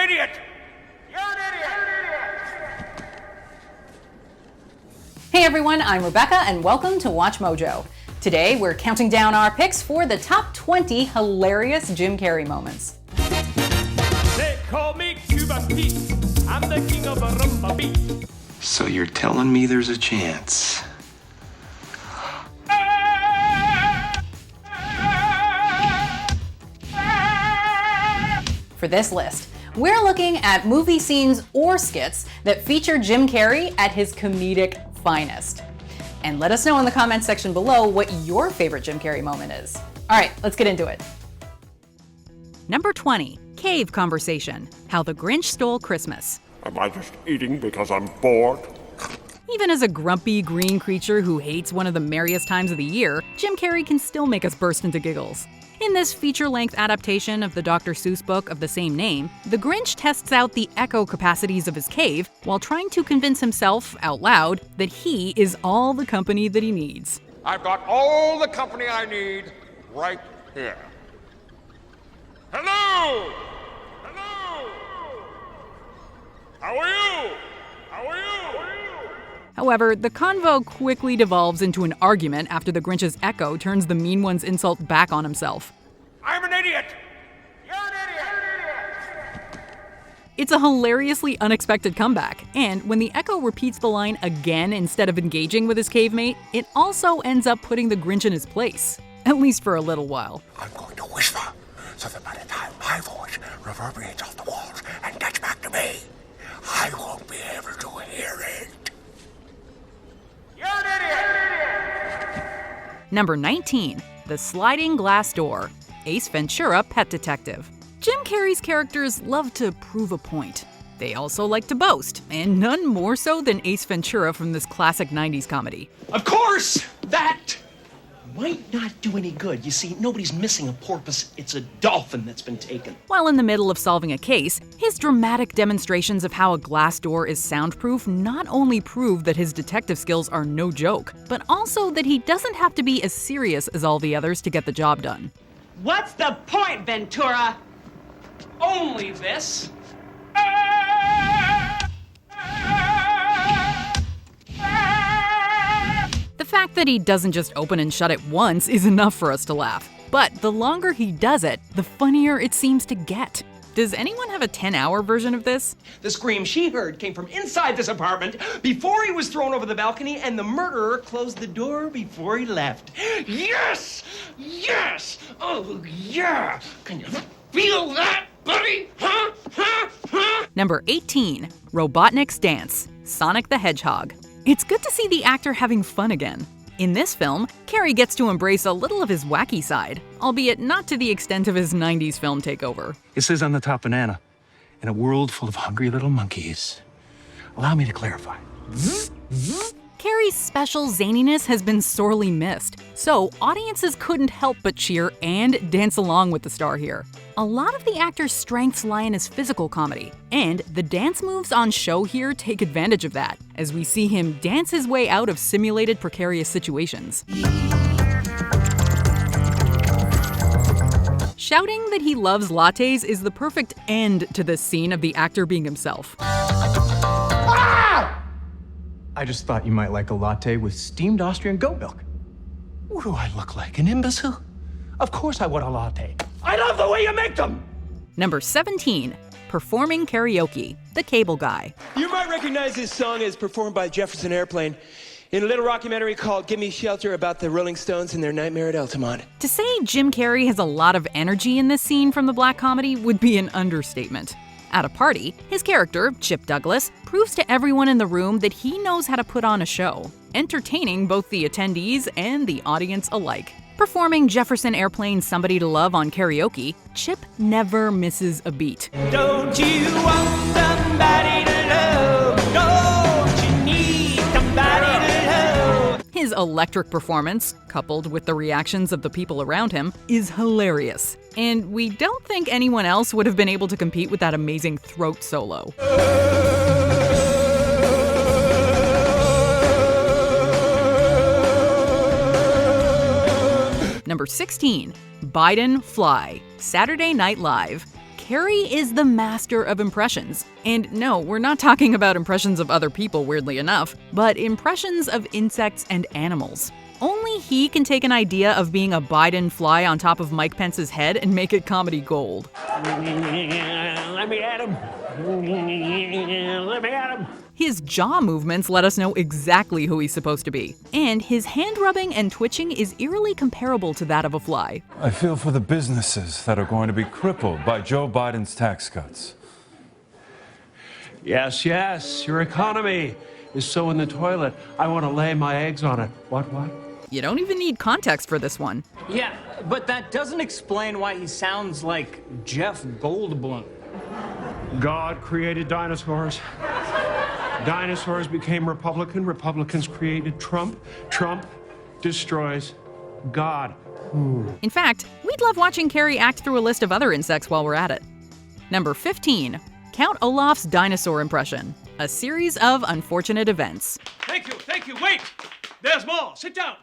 idiot! You're an idiot! Hey everyone, I'm Rebecca and welcome to Watch Mojo. Today we're counting down our picks for the top 20 hilarious Jim Carrey moments. They call me Cuban Pete. I'm the king of a rumba beat. So you're telling me there's a chance? For this list, we're looking at movie scenes or skits that feature Jim Carrey at his comedic finest. And let us know in the comments section below what your favorite Jim Carrey moment is. All right, let's get into it. Number 20, Cave Conversation, How the Grinch Stole Christmas. Am I just eating because I'm bored? Even as a grumpy green creature who hates one of the merriest times of the year, Jim Carrey can still make us burst into giggles. In this feature-length adaptation of the Dr. Seuss book of the same name, the Grinch tests out the echo capacities of his cave while trying to convince himself, out loud, that he is all the company that he needs. I've got all the company I need right here. Hello! Hello! How are you? How are you? However, the convo quickly devolves into an argument after the Grinch's echo turns the mean one's insult back on himself. I'm an idiot! You're an idiot! It's a hilariously unexpected comeback, and when the echo repeats the line again instead of engaging with his cave mate, it also ends up putting the Grinch in his place. At least for a little while. I'm going to whisper, so that by the time my voice reverberates off the walls and gets back to me, I won't be able to hear it. You're an idiot! Number 19, The Sliding Glass Door, Ace Ventura Pet Detective. Jim Carrey's characters love to prove a point. They also like to boast, and none more so than Ace Ventura from this classic 90s comedy. Of course, that might not do any good. You see, nobody's missing a porpoise. It's a dolphin that's been taken. While in the middle of solving a case, his dramatic demonstrations of how a glass door is soundproof not only prove that his detective skills are no joke, but also that he doesn't have to be as serious as all the others to get the job done. What's the point, Ventura? Only this. The fact that he doesn't just open and shut it once is enough for us to laugh. But the longer he does it, the funnier it seems to get. Does anyone have a 10-hour version of this? The scream she heard came from inside this apartment before he was thrown over the balcony, and the murderer closed the door before he left. Yes! Yes! Oh, yeah! Can you feel that, buddy? Huh? Huh? Huh? Number 18, Robotnik's Dance, Sonic the Hedgehog. It's good to see the actor having fun again. In this film, Carrey gets to embrace a little of his wacky side, albeit not to the extent of his 90s film takeover. It says on the top banana, in a world full of hungry little monkeys. Allow me to clarify. Carrey's special zaniness has been sorely missed, so audiences couldn't help but cheer and dance along with the star here. A lot of the actor's strengths lie in his physical comedy, and the dance moves on show here take advantage of that, as we see him dance his way out of simulated precarious situations. Shouting that he loves lattes is the perfect end to this scene of the actor being himself. I just thought you might like a latte with steamed Austrian goat milk. What do I look like, an imbecile? Of course I want a latte. I love the way you make them! Number 17, Performing Karaoke, The Cable Guy. You might recognize this song as performed by Jefferson Airplane in a little documentary called Give Me Shelter about the Rolling Stones and their nightmare at Altamont. To say Jim Carrey has a lot of energy in this scene from the black comedy would be an understatement. At a party, his character, Chip Douglas, proves to everyone in the room that he knows how to put on a show, entertaining both the attendees and the audience alike. Performing Jefferson Airplane's Somebody to Love on karaoke, Chip never misses a beat. Don't you want somebody to love? Don't you need somebody to love? His electric performance, coupled with the reactions of the people around him, is hilarious. And we don't think anyone else would have been able to compete with that amazing throat solo. Number 16, Biden Fly, Saturday Night Live, Carrey is the master of impressions. And no, we're not talking about impressions of other people, weirdly enough, but impressions of insects and animals. Only he can take an idea of being a Biden fly on top of Mike Pence's head and make it comedy gold. Let me at him. Let me at him. His jaw movements let us know exactly who he's supposed to be. And his hand rubbing and twitching is eerily comparable to that of a fly. I feel for the businesses that are going to be crippled by Joe Biden's tax cuts. Yes, yes, your economy is so in the toilet. I want to lay my eggs on it. What? You don't even need context for this one. Yeah, but that doesn't explain why he sounds like Jeff Goldblum. God created dinosaurs. Dinosaurs became Republican. Republicans created Trump. Trump destroys God. In fact, we'd love watching Carrey act through a list of other insects while we're at it. Number 15. Count Olaf's dinosaur impression. A series of unfortunate events. Thank you. Wait! There's more. Sit down.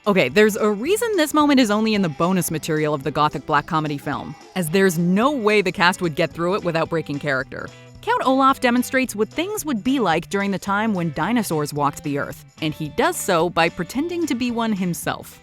Okay, there's a reason this moment is only in the bonus material of the gothic black comedy film, as there's no way the cast would get through it without breaking character. Count Olaf demonstrates what things would be like during the time when dinosaurs walked the earth, and he does so by pretending to be one himself.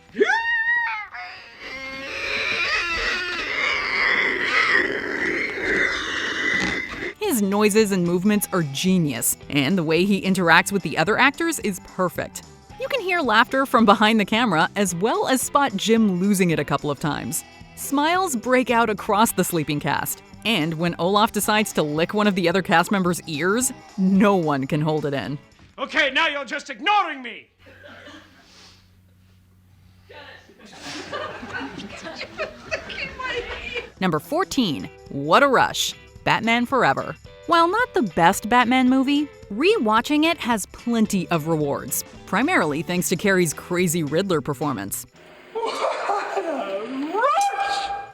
His noises and movements are genius, and the way he interacts with the other actors is perfect. You can hear laughter from behind the camera, as well as spot Jim losing it a couple of times. Smiles break out across the sleeping cast, and when Olaf decides to lick one of the other cast members' ears, no one can hold it in. Okay, now you're just ignoring me. Number 14. What a Rush. Batman Forever. While not the best Batman movie, re-watching it has plenty of rewards, primarily thanks to Carrey's crazy Riddler performance.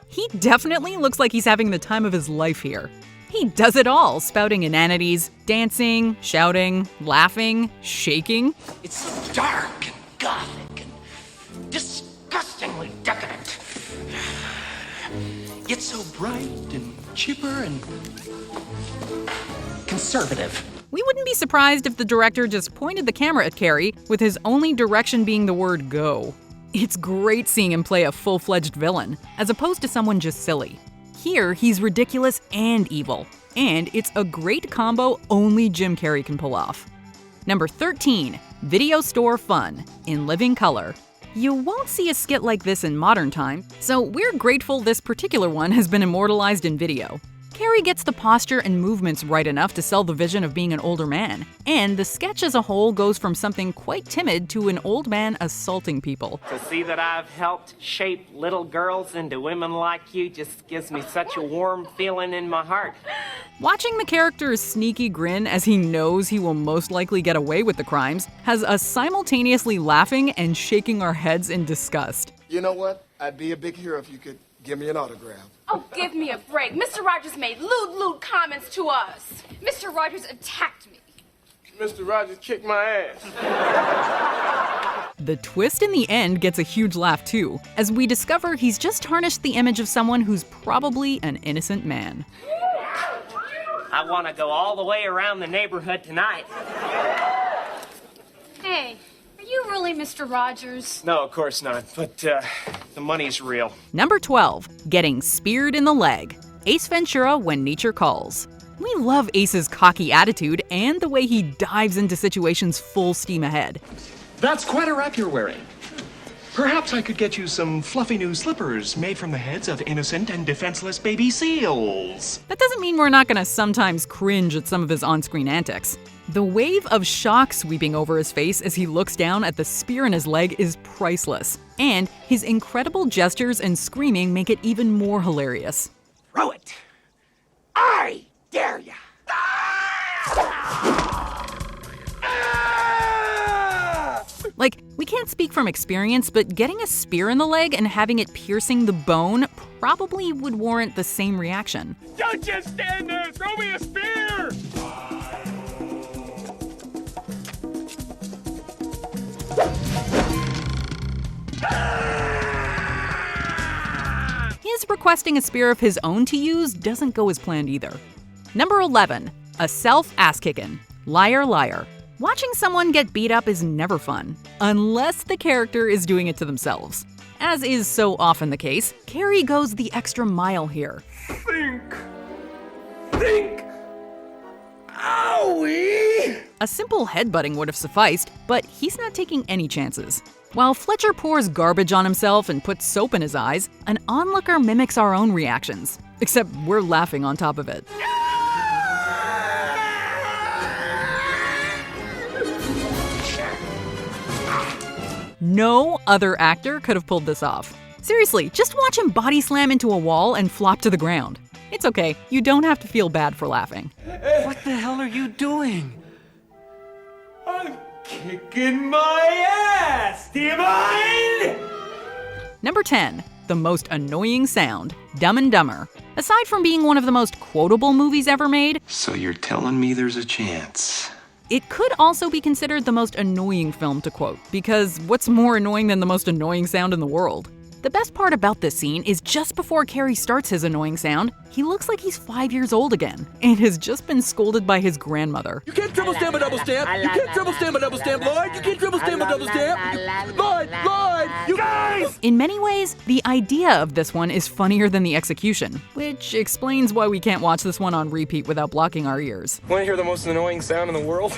He definitely looks like he's having the time of his life here. He does it all, spouting inanities, dancing, shouting, laughing, shaking. It's so dark and gothic and disgustingly decadent. Yet so bright and chipper and conservative. We wouldn't be surprised if the director just pointed the camera at Carrey, with his only direction being the word go. It's great seeing him play a full-fledged villain, as opposed to someone just silly. Here, he's ridiculous and evil, and it's a great combo only Jim Carrey can pull off. Number 13. Video store fun, in living color. You won't see a skit like this in modern time, so we're grateful this particular one has been immortalized in video. Carrey gets the posture and movements right enough to sell the vision of being an older man, and the sketch as a whole goes from something quite timid to an old man assaulting people. To see that I've helped shape little girls into women like you just gives me such a warm feeling in my heart. Watching the character's sneaky grin as he knows he will most likely get away with the crimes has us simultaneously laughing and shaking our heads in disgust. You know what? I'd be a big hero if you could give me an autograph. Oh, give me a break. Mr. Rogers made lewd comments to us. Mr. Rogers attacked me. Mr. Rogers kicked my ass. The twist in the end gets a huge laugh too, as we discover he's just tarnished the image of someone who's probably an innocent man. I want to go all the way around the neighborhood tonight. Hey, are you really Mr. Rogers? No, of course not, but the money's real. Number 12. Getting speared in the leg. Ace Ventura When Nature Calls. We love Ace's cocky attitude and the way he dives into situations full steam ahead. That's quite a wrap you're wearing. Perhaps I could get you some fluffy new slippers made from the heads of innocent and defenseless baby seals. That doesn't mean we're not gonna sometimes cringe at some of his on-screen antics. The wave of shock sweeping over his face as he looks down at the spear in his leg is priceless, and his incredible gestures and screaming make it even more hilarious. Throw it! I dare ya! Like, we can't speak from experience, but getting a spear in the leg and having it piercing the bone probably would warrant the same reaction. Don't just stand there! Throw me a spear! His his requesting a spear of his own to use doesn't go as planned either. Number 11. A self-ass-kickin'. Liar, liar. Watching someone get beat up is never fun, unless the character is doing it to themselves. As is so often the case, Carrey goes the extra mile here. Think! Owie! A simple headbutting would have sufficed, but he's not taking any chances. While Fletcher pours garbage on himself and puts soap in his eyes, an onlooker mimics our own reactions, except we're laughing on top of it. No other actor could have pulled this off. Seriously, just watch him body slam into a wall and flop to the ground. It's okay, you don't have to feel bad for laughing. What the hell are you doing? I'm kicking my ass! Do you mind? Number 10. The most annoying sound. Dumb and Dumber. Aside from being one of the most quotable movies ever made, So you're telling me there's a chance? it could also be considered the most annoying film to quote, because what's more annoying than the most annoying sound in the world? The best part about this scene is just before Carrey starts his annoying sound, he looks like he's 5 years old again, and has just been scolded by his grandmother. You can't triple stamp a double stamp! You can't triple stamp a double stamp, Lloyd! You can't triple stamp a double stamp! Lloyd! You guys! In many ways, the idea of this one is funnier than the execution, which explains why we can't watch this one on repeat without blocking our ears. Want to hear the most annoying sound in the world?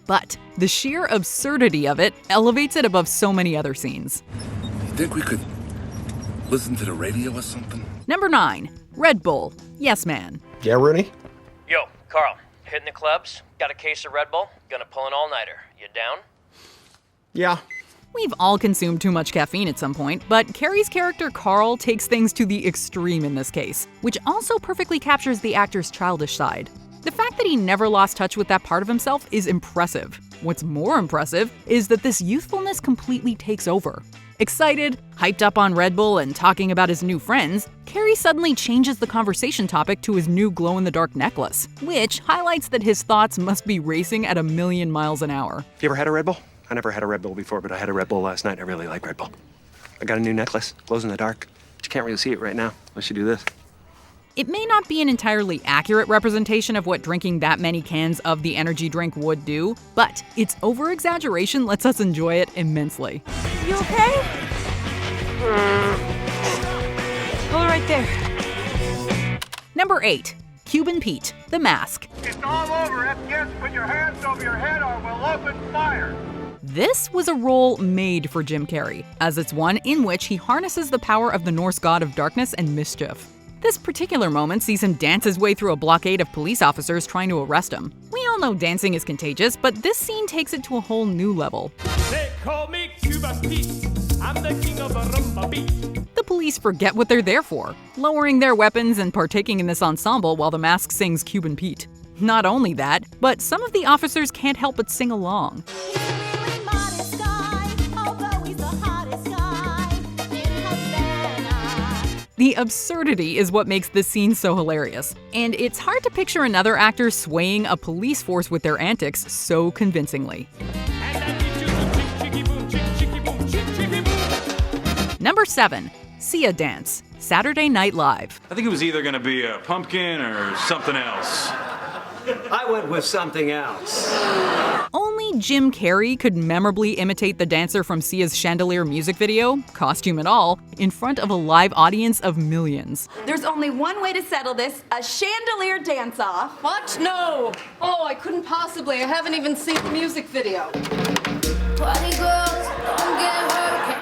But the sheer absurdity of it elevates it above so many other scenes. You think we could listen to the radio or something? Number 9. Red Bull. Yes, man. Yeah, Rooney? Yo, Carl, hitting the clubs? Got a case of Red Bull? Gonna pull an all-nighter. You down? Yeah. We've all consumed too much caffeine at some point, but Carrey's character Carl takes things to the extreme in this case, which also perfectly captures the actor's childish side. The fact that he never lost touch with that part of himself is impressive. What's more impressive is that this youthfulness completely takes over. Excited, hyped up on Red Bull, and talking about his new friends, Carrey suddenly changes the conversation topic to his new glow-in-the-dark necklace, which highlights that his thoughts must be racing at 1,000,000 miles an hour. You ever had a Red Bull? I never had a Red Bull before, but I had a Red Bull last night. I really like Red Bull. I got a new necklace, glows in the dark, but you can't really see it right now unless you do this. It may not be an entirely accurate representation of what drinking that many cans of the energy drink would do, but its over-exaggeration lets us enjoy it immensely. You okay? Hold it right there. Number 8. Cuban Pete, The Mask. It's all over. FPS, put your hands over your head or we'll open fire. This was a role made for Jim Carrey, as it's one in which he harnesses the power of the Norse god of darkness and mischief. This particular moment sees him dance his way through a blockade of police officers trying to arrest him. We all know dancing is contagious, but this scene takes it to a whole new level. They call me Cuban Pete. I'm the king of a rumba beat. The police forget what they're there for, lowering their weapons and partaking in this ensemble while the mask sings Cuban Pete. Not only that, but some of the officers can't help but sing along. The absurdity is what makes this scene so hilarious, and it's hard to picture another actor swaying a police force with their antics so convincingly. Number 7. Sia Dance, Saturday Night Live. I think it was either going to be a pumpkin or something else. I went with something else. Only Jim Carrey could memorably imitate the dancer from Sia's Chandelier music video, costume and all, in front of a live audience of millions. There's only one way to settle this, a chandelier dance-off. What? No! Oh, I couldn't possibly. I haven't even seen the music video.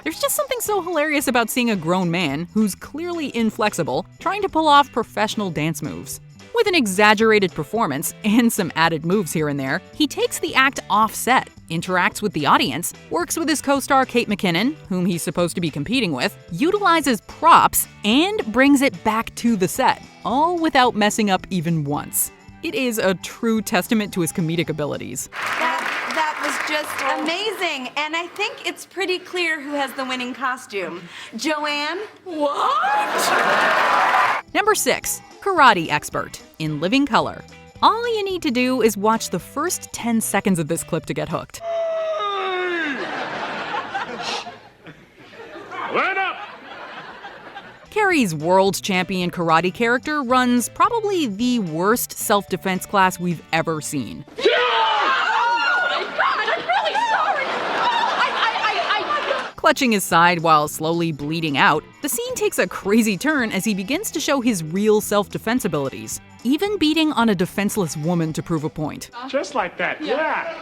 There's just something so hilarious about seeing a grown man, who's clearly inflexible, trying to pull off professional dance moves. With an exaggerated performance and some added moves here and there, he takes the act off-set, interacts with the audience, works with his co-star Kate McKinnon, whom he's supposed to be competing with, utilizes props, and brings it back to the set, all without messing up even once. It is a true testament to his comedic abilities. That was just amazing, and I think it's pretty clear who has the winning costume. Joanne? What? Number 6. Karate Expert, in living color. All you need to do is watch the first 10 seconds of this clip to get hooked. Carrey's world champion karate character runs probably the worst self-defense class we've ever seen. Clutching his side while slowly bleeding out, the scene takes a crazy turn as he begins to show his real self-defense abilities, even beating on a defenseless woman to prove a point. Just like that, yeah.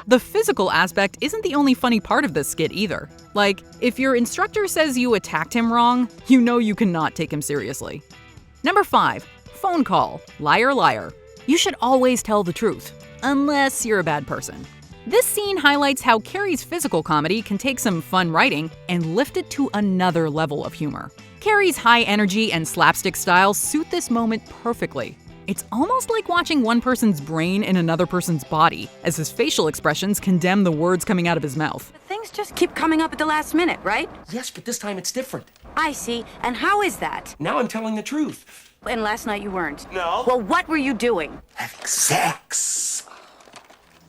The physical aspect isn't the only funny part of this skit either. Like, if your instructor says you attacked him wrong, you know you cannot take him seriously. Number 5, phone call, liar liar. You should always tell the truth, unless you're a bad person. This scene highlights how Carrey's physical comedy can take some fun writing and lift it to another level of humor. Carrey's high energy and slapstick style suit this moment perfectly. It's almost like watching one person's brain in another person's body, as his facial expressions condemn the words coming out of his mouth. Things just keep coming up at the last minute, right? Yes, but this time it's different. I see. And how is that? Now I'm telling the truth. And last night you weren't. No. Well, what were you doing? Having sex.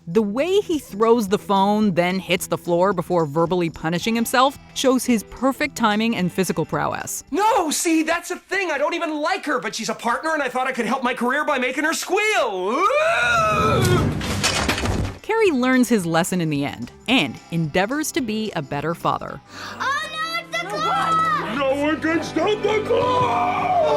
The way he throws the phone, then hits the floor before verbally punishing himself, shows his perfect timing and physical prowess. No, see, that's the thing. I don't even like her, but she's a partner, and I thought I could help my career by making her squeal. Carrey learns his lesson in the end, and endeavors to be a better father. Oh no, it's the clock! No one can stop the clock!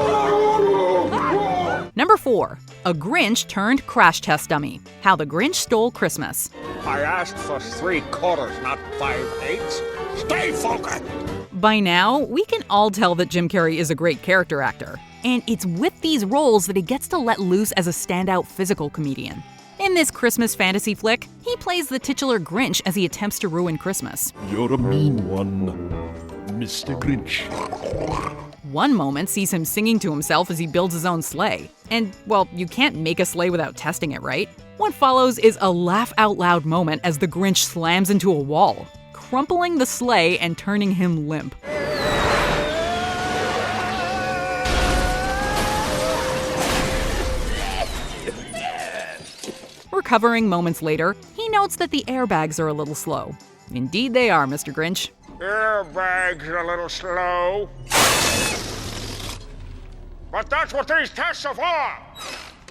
Number 4, a Grinch turned crash test dummy. How the Grinch Stole Christmas. I asked for 3/4, not 5/8. Stay focused! By now, we can all tell that Jim Carrey is a great character actor, and it's with these roles that he gets to let loose as a standout physical comedian. In this Christmas fantasy flick, he plays the titular Grinch as he attempts to ruin Christmas. You're a mean one, Mr. Grinch. One moment sees him singing to himself as he builds his own sleigh. And, well, you can't make a sleigh without testing it, right? What follows is a laugh-out-loud moment as the Grinch slams into a wall, crumpling the sleigh and turning him limp. Recovering moments later, he notes that the airbags are a little slow. Indeed they are, Mr. Grinch. Airbags a little slow. But that's what these tests are for!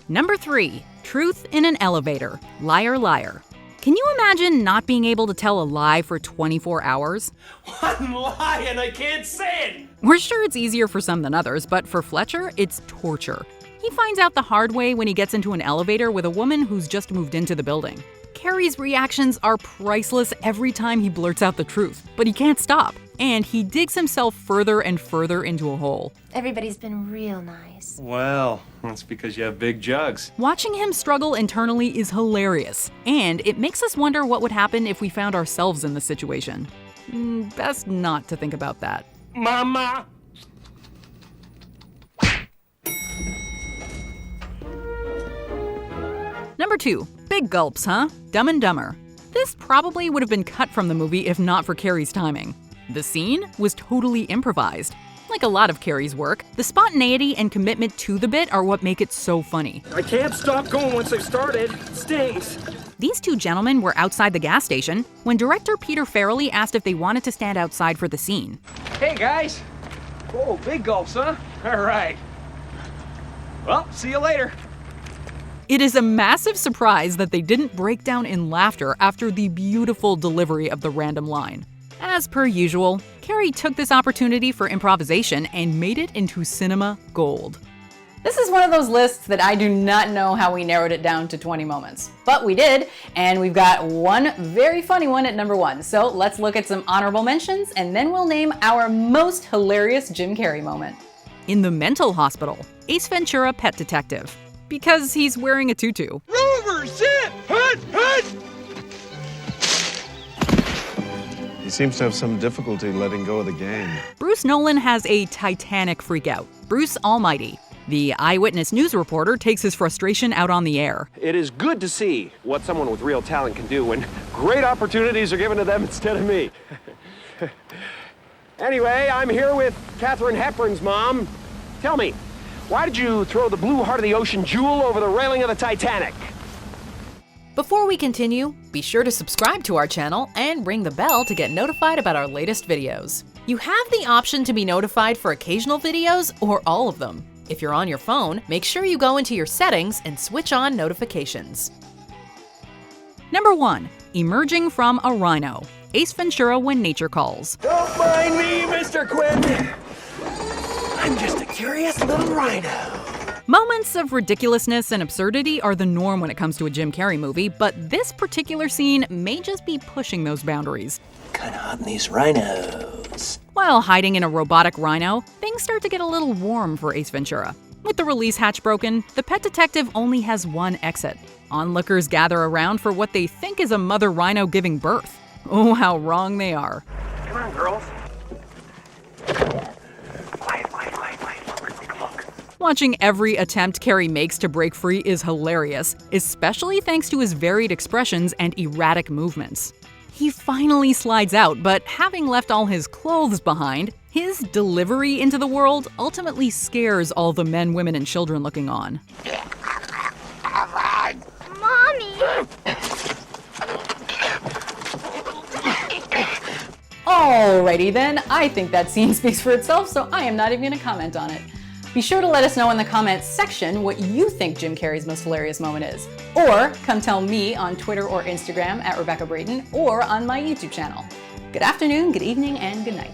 Number 3, truth in an elevator, liar liar. Can you imagine not being able to tell a lie for 24 hours? One lie and I can't say it! We're sure it's easier for some than others, but for Fletcher, it's torture. He finds out the hard way when he gets into an elevator with a woman who's just moved into the building. Carrey's reactions are priceless every time he blurts out the truth, but he can't stop. And he digs himself further and further into a hole. Everybody's been real nice. Well, that's because you have big jugs. Watching him struggle internally is hilarious, and it makes us wonder what would happen if we found ourselves in this situation. Best not to think about that. Mama! Number 2, big gulps, huh? Dumb and Dumber. This probably would have been cut from the movie if not for Carrey's timing. The scene was totally improvised. Like a lot of Carrey's work, the spontaneity and commitment to the bit are what make it so funny. I can't stop going once I've started. It stings. These two gentlemen were outside the gas station when director Peter Farrelly asked if they wanted to stand outside for the scene. Hey, guys. Oh, big gulps, huh? All right. Well, see you later. It is a massive surprise that they didn't break down in laughter after the beautiful delivery of the random line. As per usual, Carrey took this opportunity for improvisation and made it into cinema gold. This is one of those lists that I do not know how we narrowed it down to 20 moments. But we did, and we've got one very funny one at number 1. So let's look at some honorable mentions, and then we'll name our most hilarious Jim Carrey moment. In the mental hospital, Ace Ventura Pet Detective. Because he's wearing a tutu. Rover, sit! Hut, hut! He seems to have some difficulty letting go of the game. Bruce Nolan has a Titanic freakout. Bruce Almighty. The eyewitness news reporter takes his frustration out on the air. It is good to see what someone with real talent can do when great opportunities are given to them instead of me. Anyway, I'm here with Katharine Hepburn's mom. Tell me, why did you throw the blue heart of the ocean jewel over the railing of the Titanic? Before we continue, be sure to subscribe to our channel and ring the bell to get notified about our latest videos. You have the option to be notified for occasional videos or all of them. If you're on your phone, make sure you go into your settings and switch on notifications. Number 1. Emerging from a rhino. Ace Ventura When Nature Calls. Don't mind me, Mr. Quinn. I'm just a curious little rhino. Moments of ridiculousness and absurdity are the norm when it comes to a Jim Carrey movie, but this particular scene may just be pushing those boundaries. Kinda hot in these rhinos. While hiding in a robotic rhino, things start to get a little warm for Ace Ventura. With the release hatch broken, the pet detective only has one exit. Onlookers gather around for what they think is a mother rhino giving birth. Oh, how wrong they are. Come on, girls. Watching every attempt Carrey makes to break free is hilarious, especially thanks to his varied expressions and erratic movements. He finally slides out, but having left all his clothes behind, his delivery into the world ultimately scares all the men, women, and children looking on. Mommy! Alrighty then, I think that scene speaks for itself, so I am not even gonna comment on it. Be sure to let us know in the comments section what you think Jim Carrey's most hilarious moment is. Or come tell me on Twitter or Instagram at Rebecca Brayton or on my YouTube channel. Good afternoon, good evening, and good night.